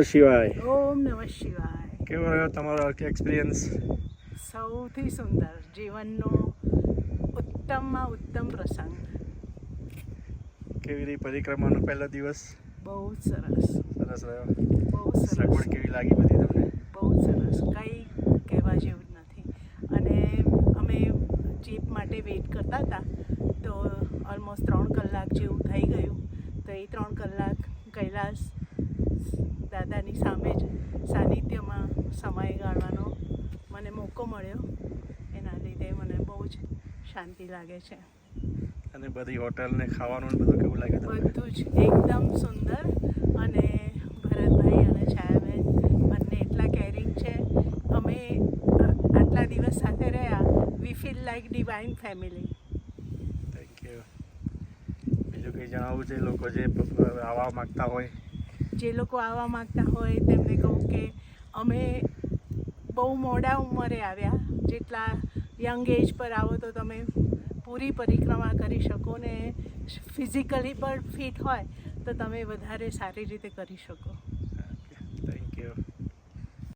શિવાય. ઓમ નમઃ શિવાય. કેવો રહ્યો તમારો એક્સપિરિયન્સ? સૌથી સુંદર, જીવનનો ઉત્તમમાં ઉત્તમ પ્રસંગ. કેવી રહી પરિક્રમાનો પહેલો દિવસ? બહુ સરસ. સરસ રહ્યો. બહુ સરસ. સગવડ કેવી લાગી બધી તમને? બહુ સરસ, કંઈ કહેવા જેવું જ નથી. અને અમે જીપ માટે વેઇટ કરતા હતા તો ઓલમોસ્ટ 3 કલાક જેવું થઈ ગયું. તો એ 3 કલાક કૈલાસ દાદાની સામે જ સાનિધ્યમાં સમય ગાળવાનો મને મોકો મળ્યો. એના લીધે મને બહુ જ શાંતિ લાગે છે. અને બધી હોટલ ને ખાવાનું ને બધું કેવું લાગે તમને? બધું જ એકદમ સુંદર. અને ભરતભાઈ અને છાયાબેન બંને એટલા કેરિંગ છે. અમે આટલા દિવસ સાથે રહ્યા. વી feel like divine family. Thank you. બીજું કંઈ જણાવવું છે લોકો જે આવવા માગતા હોય? જે લોકો આવવા માગતા હોય તેમને કહું કે અમે બહુ મોડા ઉંમરે આવ્યા. જેટલા યંગ એજ પર આવો તો તમે પૂરી પરિક્રમા કરી શકો ને ફિઝિકલી પણ ફિટ હોય તો તમે વધારે સારી રીતે કરી શકો.